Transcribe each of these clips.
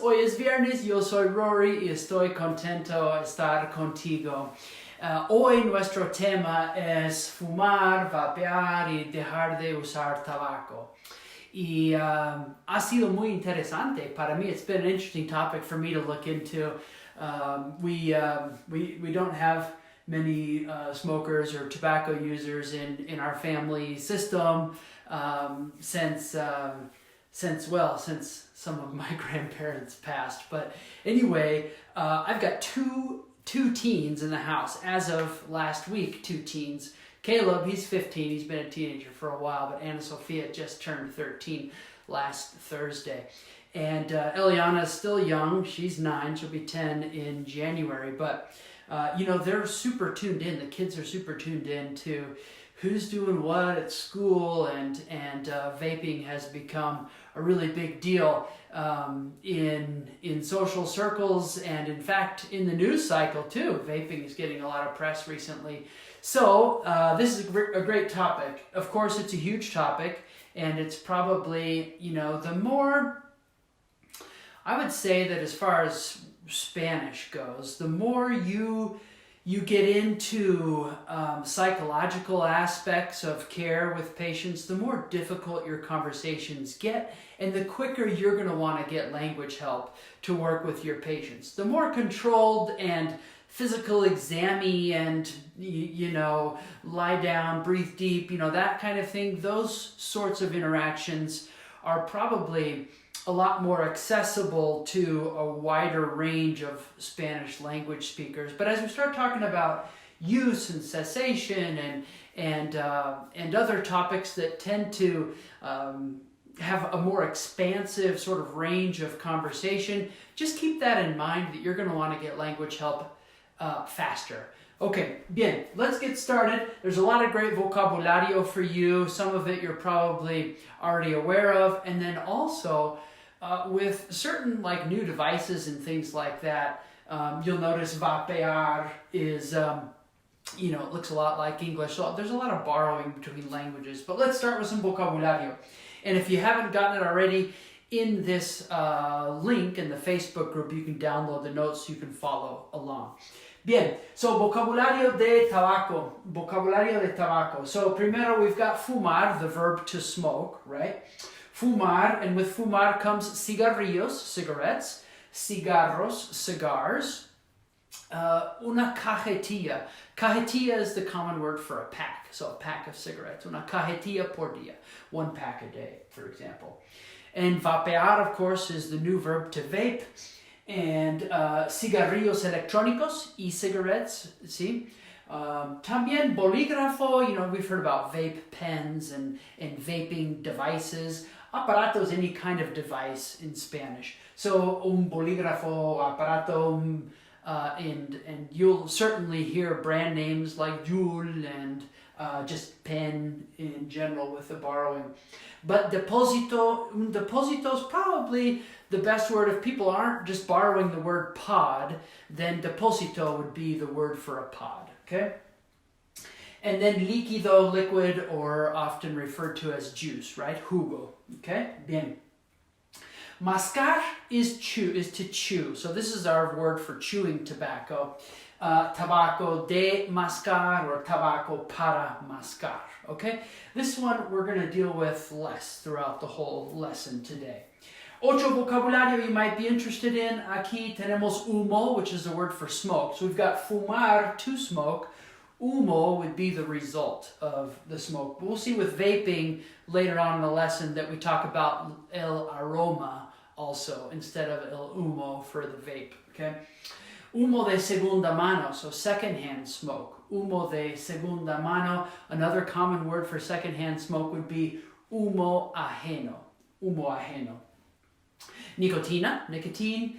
hoy es viernes, yo soy Rory y estoy contento de estar contigo. Hoy nuestro tema es fumar, vapear y dejar de usar tabaco. Y ha sido muy interesante. Para mí, it's been an interesting topic for me to look into. We don't have many smokers or tobacco users in our family system since some of my grandparents passed. But anyway, I've got two teens in the house as of last week. 2 teens. Caleb, he's 15. He's been a teenager for a while, but Anna Sophia just turned 13 last Thursday. And Eliana is still young. She's 9. She'll be 10 in January. But, they're super tuned in. The kids are super tuned in to who's doing what at school, and vaping has become a really big deal in social circles, and in fact in the news cycle too. Vaping is getting a lot of press recently. So this is a great topic. Of course, it's a huge topic, and it's probably, the more, I would say that as far as Spanish goes, the more you get into psychological aspects of care with patients, the more difficult your conversations get, and the quicker you're going to want to get language help to work with your patients. The more controlled and physical exam-y and, lie down, breathe deep, that kind of thing, those sorts of interactions are probably a lot more accessible to a wider range of Spanish language speakers. But as we start talking about use and cessation and other topics that tend to have a more expansive sort of range of conversation, just keep that in mind, that you're going to want to get language help faster. Okay, bien, let's get started. There's a lot of great vocabulario for you. Some of it you're probably already aware of. And then also, with certain new devices and things like that, you'll notice vapear is, it looks a lot like English. So there's a lot of borrowing between languages. But let's start with some vocabulario. And if you haven't gotten it already, in this link in the Facebook group, you can download the notes so you can follow along. Bien, so vocabulario de tabaco. So primero we've got fumar, the verb to smoke, right? Fumar, and with fumar comes cigarrillos, cigarettes, cigarros, cigars, una cajetilla. Cajetilla is the common word for a pack, so a pack of cigarettes. Una cajetilla por día, 1 pack a day, for example. And vapear, of course, is the new verb to vape. And cigarrillos electrónicos, e-cigarettes, see? También bolígrafo, we've heard about vape pens and vaping devices. Aparato is any kind of device in Spanish. So, un bolígrafo, aparato, and you'll certainly hear brand names like Juul and just pen in general with the borrowing. But deposito is probably the best word. If people aren't just borrowing the word pod, then deposito would be the word for a pod, okay? And then líquido, liquid, or often referred to as juice, right? Jugo, okay? Bien. Mascar is to chew. So this is our word for chewing tobacco. Tabaco de mascar or tabaco para mascar, okay? This one we're going to deal with less throughout the whole lesson today. Otro vocabulario you might be interested in. Aquí tenemos humo, which is the word for smoke. So we've got fumar, to smoke. Humo would be the result of the smoke. But we'll see with vaping later on in the lesson that we talk about el aroma also instead of el humo for the vape, okay? Humo de segunda mano, so secondhand smoke. Humo de segunda mano, another common word for secondhand smoke would be humo ajeno. Humo ajeno. Nicotine,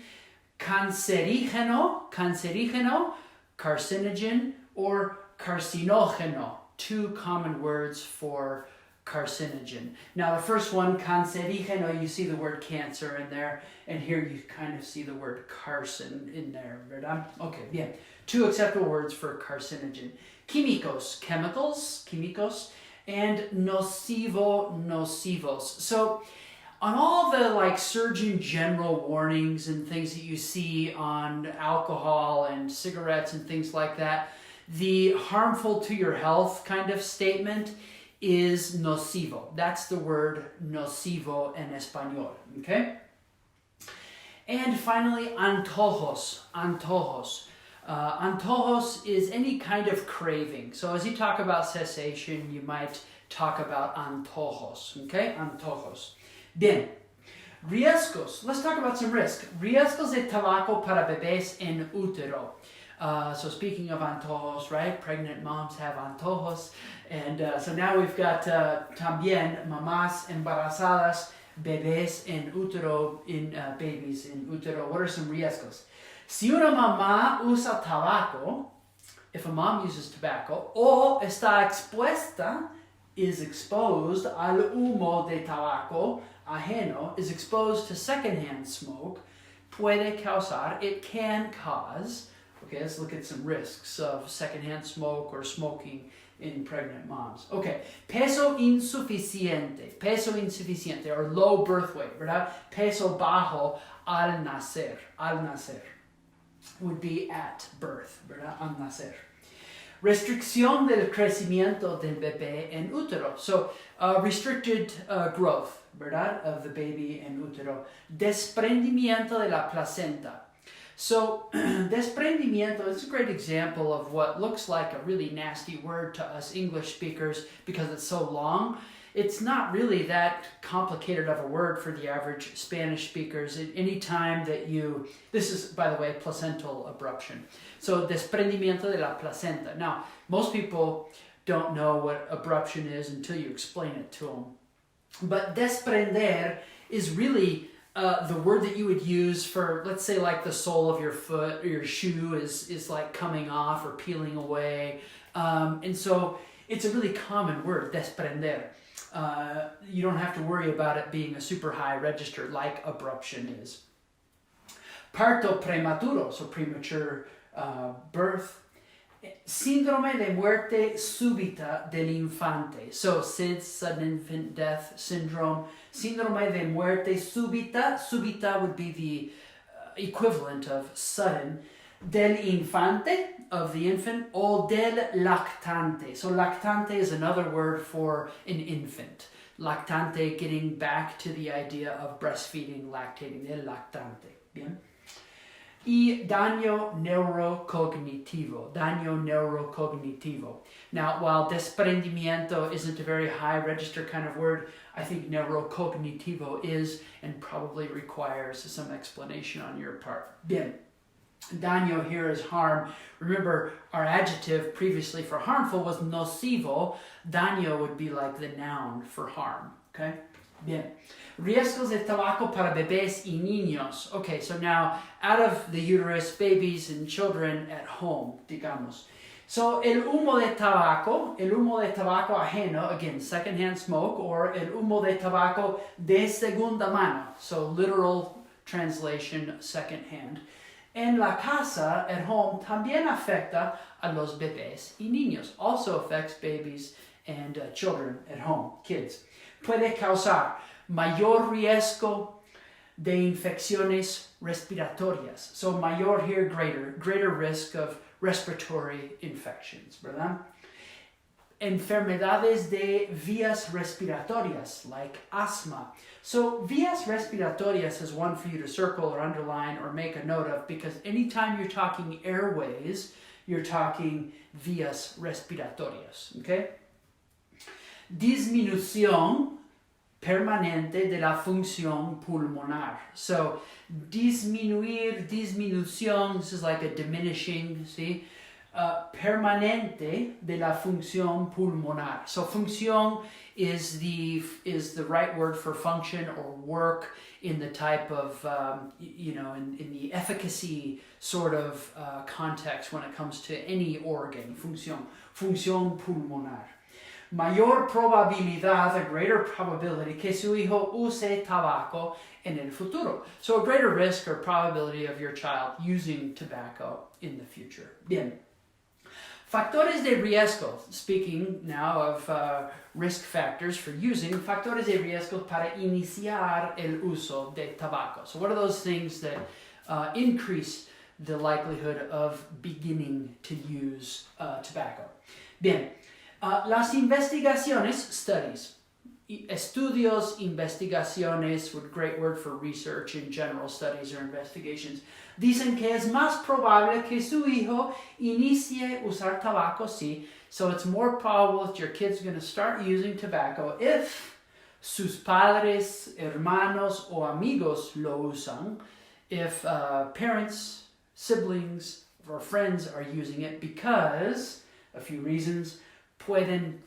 cancerígeno, carcinogen, or carcinógeno. 2 common words for carcinogen. Now the first one, cancerígeno, you see the word cancer in there, and here you kind of see the word carcin in there, ¿verdad? Okay, bien. 2 acceptable words for carcinogen. Químicos, chemicals, and nocivos. So on all the like Surgeon General warnings and things that you see on alcohol and cigarettes and things like that, the harmful to your health kind of statement is nocivo. That's the word nocivo en español, okay? And finally, antojos. Antojos. Antojos is any kind of craving. So as you talk about cessation, you might talk about antojos, okay? Antojos. Bien. Riesgos. Let's talk about some risk. Riesgos de tabaco para bebés en útero. So speaking of antojos, right? Pregnant moms have antojos. And so now we've got también mamás embarazadas, bebés en útero, babies in útero. What are some riesgos? Si una mamá usa tabaco, if a mom uses tobacco, o está expuesta, is exposed al humo de tabaco ajeno, is exposed to secondhand smoke, puede causar, it can cause. Okay, let's look at some risks of secondhand smoke or smoking in pregnant moms. Okay, peso insuficiente or low birth weight, ¿verdad? Peso bajo al nacer would be at birth, ¿verdad? Al nacer. Restricción del crecimiento del bebé en útero. So, restricted growth, ¿verdad? Of the baby en útero. Desprendimiento de la placenta. So, desprendimiento is a great example of what looks like a really nasty word to us English speakers because it's so long. It's not really that complicated of a word for the average Spanish speakers. Any time that this is, by the way, placental abruption. So, desprendimiento de la placenta. Now, most people don't know what abruption is until you explain it to them. But desprender is really the word that you would use for, let's say, like the sole of your foot or your shoe is like coming off or peeling away. And so it's a really common word, desprender. You don't have to worry about it being a super high register like abruption is. Parto prematuro, so premature birth. Síndrome de muerte súbita del infante. So SIDS, sudden infant death syndrome. Síndrome de muerte súbita. Súbita would be the equivalent of sudden. Del infante, of the infant. O del lactante. So lactante is another word for an infant. Lactante, getting back to the idea of breastfeeding, lactating. Del lactante. Bien. Y daño neurocognitivo. Now, while desprendimiento isn't a very high register kind of word, I think neurocognitivo is and probably requires some explanation on your part. Bien. Daño here is harm. Remember, our adjective previously for harmful was nocivo. Daño would be like the noun for harm. Okay? Bien. Riesgos de tabaco para bebés y niños. Okay, so now out of the uterus, babies and children at home, digamos. So el humo de tabaco ajeno, again, secondhand smoke, or el humo de tabaco de segunda mano. So literal translation, secondhand. En la casa, at home, también afecta a los bebés y niños. Also affects babies and children at home, kids. Puede causar mayor riesgo de infecciones respiratorias. So mayor here, greater risk of respiratory infections, ¿verdad? Enfermedades de vías respiratorias, like asthma. So vías respiratorias is one for you to circle or underline or make a note of, because anytime you're talking airways, you're talking vías respiratorias, okay? Disminución permanente de la función pulmonar. So, disminución, this is like a diminishing, see? Permanente de la función pulmonar. So, función is the right word for function or work in the type of, in the efficacy sort of context when it comes to any organ. Función pulmonar. Mayor probabilidad, a greater probability, que su hijo use tabaco en el futuro. So a greater risk or probability of your child using tobacco in the future. Bien. Factores de riesgo, speaking now of risk factors for using, factores de riesgo para iniciar el uso de tabaco. So what are those things that increase the likelihood of beginning to use tobacco? Bien, las investigaciones, studies, estudios, investigaciones, a great word for research in general, studies or investigations, dicen que es más probable que su hijo inicie usar tabaco, sí. So it's more probable that your kid's going to start using tobacco if sus padres, hermanos o amigos lo usan, if parents, siblings, or friends are using it, because a few reasons. Pueden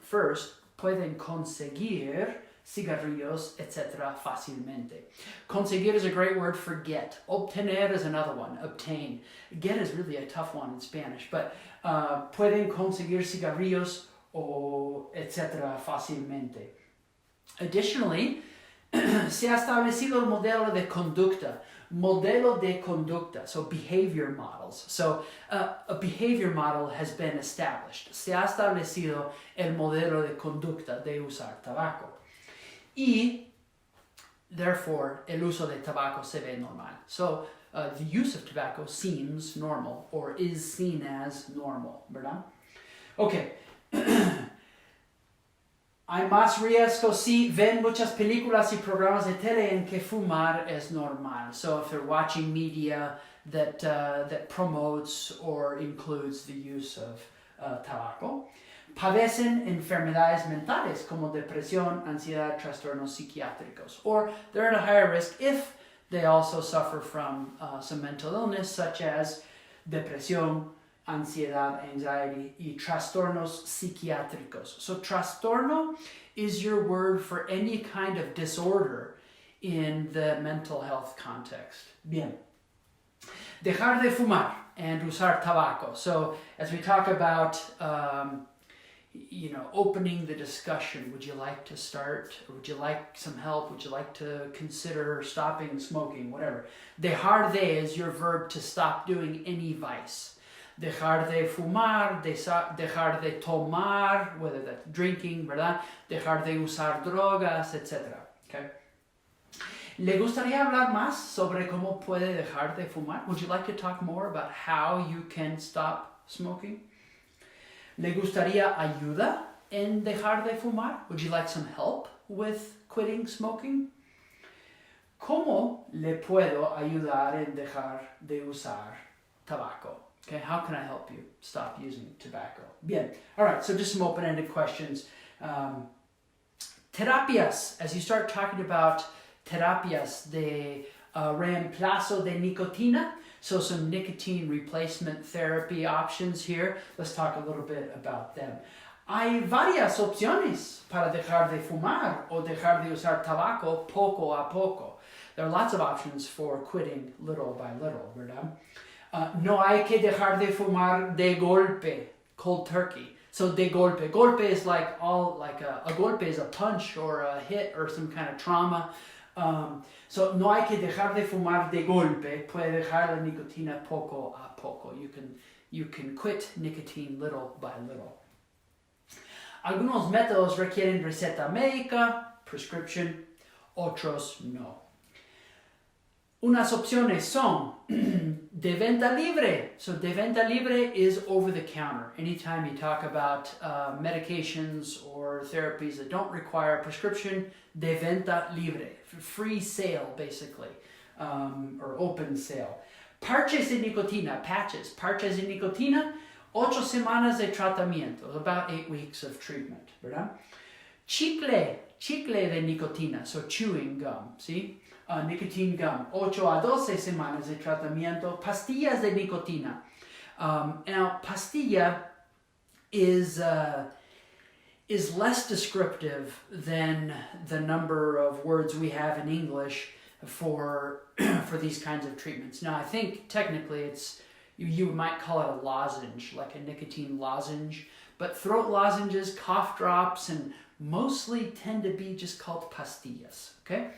conseguir cigarrillos, etc. fácilmente. Conseguir is a great word for get. Obtener is another one, obtain. Get is really a tough one in Spanish, but pueden conseguir cigarrillos o etc. fácilmente. Additionally, se ha establecido el modelo de conducta. Modelo de conducta, so behavior models. So a behavior model has been established. Se ha establecido el modelo de conducta de usar tabaco. Y, therefore, el uso de tabaco se ve normal. So the use of tobacco seems normal, or is seen as normal, ¿verdad? Okay. Hay más riesgo si ven muchas películas y programas de tele en que fumar es normal. So if they're watching media that promotes or includes the use of tabaco. Padecen enfermedades mentales como depresión, ansiedad, trastornos psiquiátricos. Or they're at a higher risk if they also suffer from some mental illness such as depresión, ansiedad, anxiety, y trastornos psiquiátricos. So trastorno is your word for any kind of disorder in the mental health context. Bien. Dejar de fumar and usar tabaco. So as we talk about, opening the discussion, would you like to start? Or would you like some help? Would you like to consider stopping smoking? Whatever. Dejar de is your verb to stop doing any vice. Dejar de fumar, dejar de tomar, whether that's drinking, ¿verdad? Dejar de usar drogas, etc. Okay? ¿Le gustaría hablar más sobre cómo puede dejar de fumar? Would you like to talk more about how you can stop smoking? ¿Le gustaría ayuda en dejar de fumar? Would you like some help with quitting smoking? ¿Cómo le puedo ayudar en dejar de usar tabaco? Okay, how can I help you stop using tobacco? Bien. All right, so just some open-ended questions. Terapias, as you start talking about terapias de reemplazo de nicotina, so some nicotine replacement therapy options here. Let's talk a little bit about them. Hay varias opciones para dejar de fumar o dejar de usar tabaco poco a poco. There are lots of options for quitting little by little, ¿verdad? No hay que dejar de fumar de golpe, cold turkey. So de golpe. Golpe is like a golpe is a punch or a hit or some kind of trauma. So no hay que dejar de fumar de golpe. Puede dejar la nicotina poco a poco. You can quit nicotine little by little. Algunos métodos requieren receta médica, prescription, otros no. Unas opciones son de venta libre. So de venta libre is over the counter. Anytime you talk about medications or therapies that don't require a prescription, de venta libre. Free sale, basically, or open sale. Parches de nicotina, patches. Parches de nicotina, 8 semanas de tratamiento, about 8 weeks of treatment, ¿verdad? Chicle de nicotina, so chewing gum, see? Nicotine gum, 8 a 12 semanas de tratamiento. Pastillas de nicotina. Now, pastilla is less descriptive than the number of words we have in English for these kinds of treatments. Now, I think technically it's you might call it a lozenge, like a nicotine lozenge, but throat lozenges, cough drops, and mostly tend to be just called pastillas. Okay.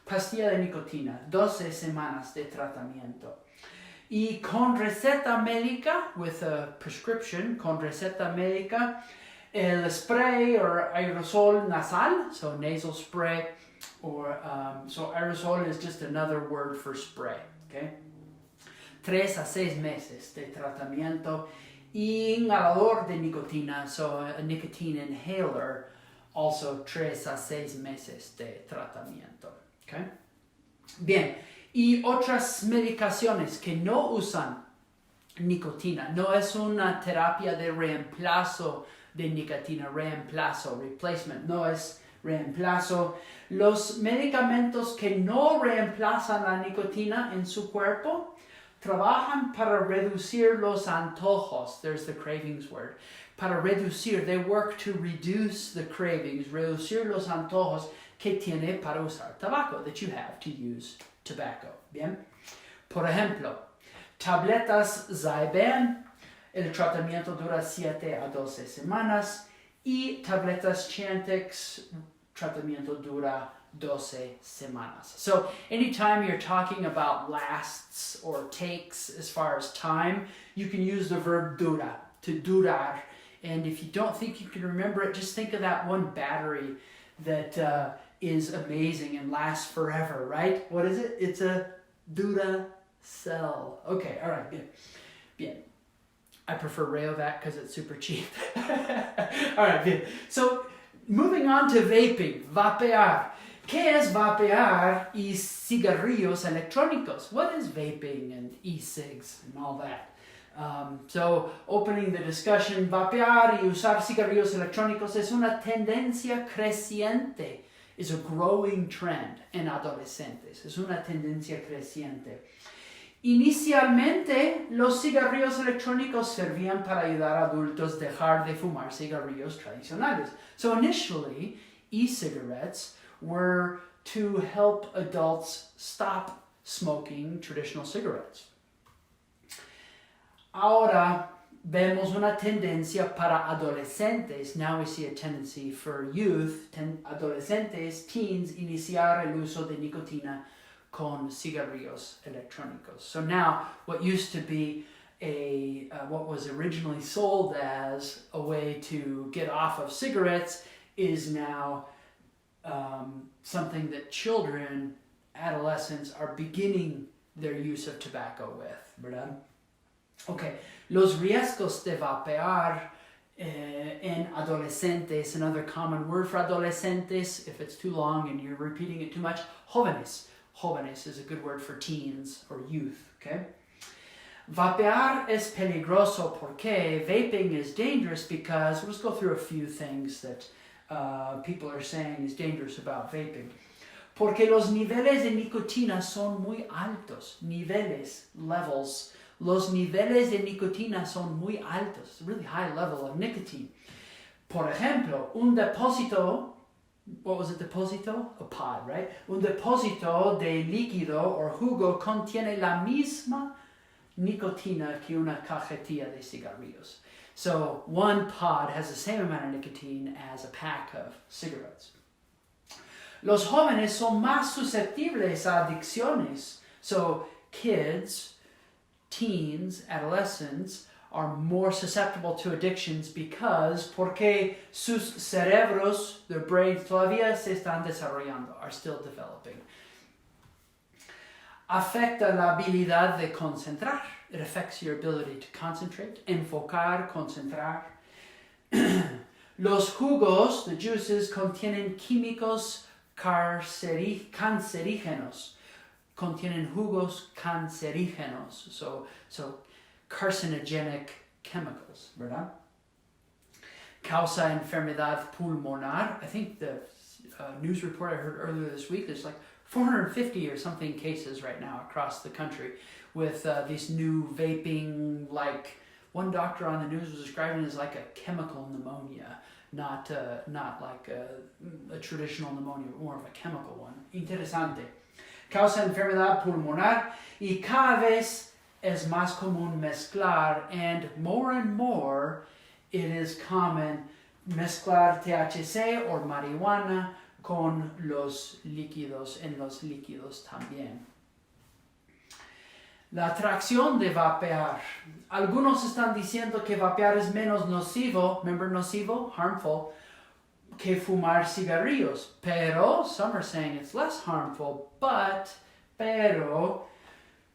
Pastilla de nicotina, 12 semanas de tratamiento. Y con receta médica, with a prescription, con receta médica, el spray or aerosol nasal, so nasal spray, or so aerosol is just another word for spray, okay? 3 a 6 meses de tratamiento. Inhalador de nicotina, so a nicotine inhaler, also 3 a 6 meses de tratamiento, okay? Bien. Y otras medicaciones que no usan nicotina. No es una terapia de reemplazo de nicotina, replacement, no es reemplazo. Los medicamentos que no reemplazan la nicotina en su cuerpo trabajan para reducir los antojos. There's the cravings word. Para reducir, they work to reduce the cravings, reducir los antojos que tiene para usar tabaco, that you have to use tobacco. Bien. Por ejemplo, tabletas Zyban, el tratamiento dura 7 a 12 semanas, y tabletas Chantix, tratamiento dura 12 semanas. So anytime you're talking about lasts or takes as far as time, you can use the verb dura, to durar. And if you don't think you can remember it, just think of that one battery that is amazing and lasts forever, right? What is it? It's a Duracell. Okay, all right, good. Bien. I prefer Rayovac because it's super cheap. All right, good. So, moving on to vaping, vapear. ¿Qué es vapear y cigarrillos electrónicos? What is vaping and e-cigs and all that? So, opening the discussion, vapear y usar cigarrillos electrónicos es una tendencia creciente. Is a growing trend en adolescentes. Es una tendencia creciente. Inicialmente, los cigarrillos electrónicos servían para ayudar a adultos a dejar de fumar cigarrillos tradicionales. So initially, e-cigarettes were to help adults stop smoking traditional cigarettes. Ahora vemos una tendencia para adolescentes. Now we see a tendency for youth, adolescentes, teens, iniciar el uso de nicotina con cigarrillos electrónicos. So now, what used to be what was originally sold as a way to get off of cigarettes is now something that children, adolescents, are beginning their use of tobacco with, ¿verdad? Okay, los riesgos de vapear en adolescentes, another common word for adolescentes, if it's too long and you're repeating it too much, jóvenes. Jóvenes is a good word for teens or youth, okay? Vapear es peligroso porque vaping is dangerous because, let's go through a few things that people are saying is dangerous about vaping. Porque los niveles de nicotina son muy altos. Levels. Los niveles de nicotina son muy altos. Really high level of nicotine. Por ejemplo, un depósito, what was a depósito? A pod, right? Un depósito de líquido o jugo contiene la misma nicotina que una cajetilla de cigarrillos. So one pod has the same amount of nicotine as a pack of cigarettes. Los jóvenes son más susceptibles a adicciones. So kids, teens, adolescents are more susceptible to addictions because porque sus cerebros, their brains todavía se están desarrollando, are still developing. Afecta la habilidad de concentrar. It affects your ability to concentrate, enfocar, concentrar. Los jugos, the juices, contienen químicos cancerígenos. Contienen jugos cancerígenos. So carcinogenic chemicals, ¿verdad? Causa enfermedad pulmonar. I think the news report I heard earlier this week, there's like 450 or something cases right now across the country with these new vaping, like one doctor on the news was describing it as like a chemical pneumonia, not like a traditional pneumonia, but more of a chemical one. Interesante. Causa enfermedad pulmonar y cada vez es más común mezclar, and more it is common mezclar THC or marihuana con los líquidos, en los líquidos también. La atracción de vapear. Algunos están diciendo que vapear es menos nocivo, remember nocivo, harmful, que fumar cigarrillos. Pero, some are saying it's less harmful, pero,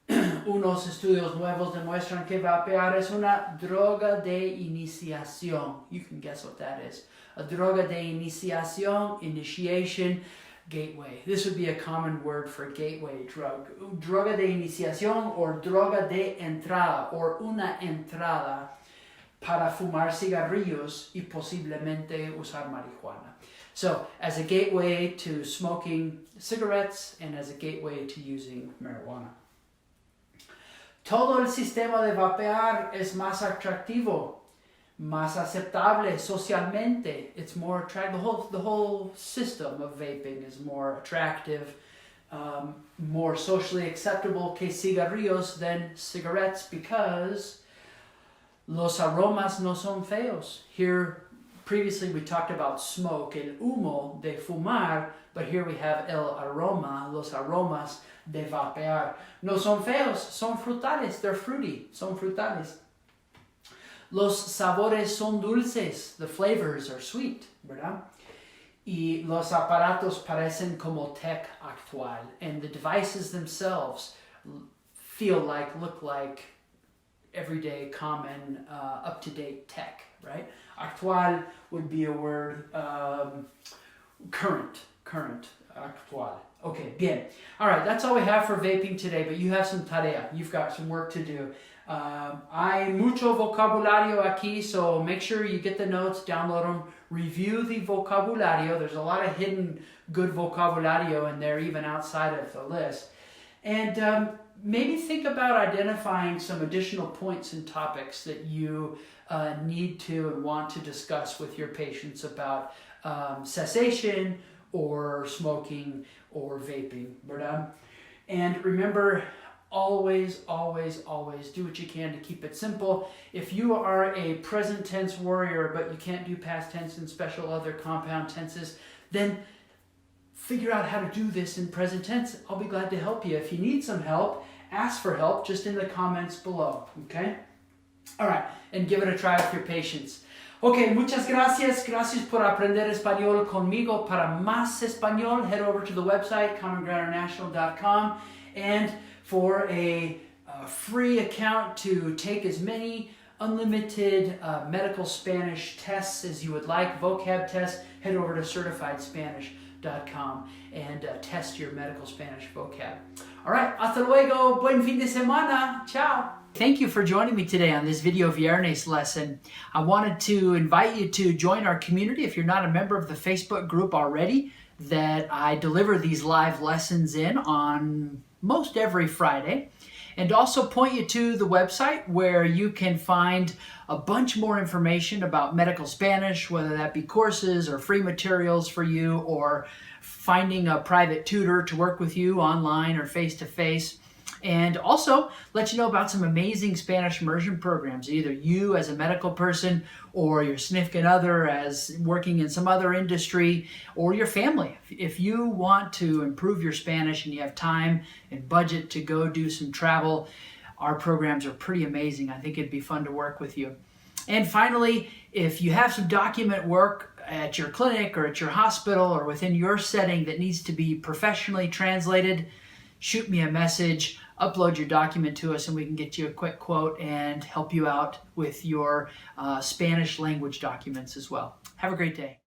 unos estudios nuevos demuestran que vapear es una droga de iniciación. You can guess what that is. A droga de iniciación, initiation, gateway. This would be a common word for gateway drug. Droga de iniciación or droga de entrada or una entrada para fumar cigarrillos y posiblemente usar marihuana. So, as a gateway to smoking cigarettes and as a gateway to using marijuana. Todo el sistema de vapear es más atractivo, más aceptable socialmente. It's more attractive. The whole system of vaping is more attractive, more socially acceptable que cigarrillos than cigarettes because los aromas no son feos. Here, previously we talked about smoke, el humo de fumar, but here we have el aroma, los aromas de vapear. No son feos, son frutales, they're fruity, son frutales. Los sabores son dulces, the flavors are sweet, ¿verdad? Y los aparatos parecen como tech actual, and the devices themselves look like everyday, common, up-to-date tech, right? Actual would be a word, current, actual. Okay, bien. All right, that's all we have for vaping today, but you have some tarea. You've got some work to do. Hay mucho vocabulario aquí, so make sure you get the notes, download them, review the vocabulario. There's a lot of hidden good vocabulario in there, even outside of the list. And maybe think about identifying some additional points and topics that you need to and want to discuss with your patients about cessation or smoking or vaping, ¿verdad? And remember, always do what you can to keep it simple. If you are a present tense warrior, but you can't do past tense and special other compound tenses, then figure out how to do this in present tense. I'll be glad to help you. If you need some help, ask for help just in the comments below, okay? All right, and give it a try with your patients. Okay, muchas gracias. Gracias por aprender español conmigo. Para más español, head over to the website, commongroundinternational.com, and for a free account to take as many unlimited medical Spanish tests as you would like, vocab tests, head over to certifiedspanish.com and test your medical Spanish vocab. All right, hasta luego. Buen fin de semana. Ciao. Thank you for joining me today on this Video Viernes lesson. I wanted to invite you to join our community if you're not a member of the Facebook group already that I deliver these live lessons in on most every Friday. And also point you to the website where you can find a bunch more information about medical Spanish, whether that be courses or free materials for you or finding a private tutor to work with you online or face-to-face. And also let you know about some amazing Spanish immersion programs, either you as a medical person or your significant other as working in some other industry or your family. If you want to improve your Spanish and you have time and budget to go do some travel, our programs are pretty amazing. I think it'd be fun to work with you. And finally, if you have some document work at your clinic or at your hospital or within your setting that needs to be professionally translated, shoot me a message, upload your document to us, and we can get you a quick quote and help you out with your Spanish language documents as well. Have a great day.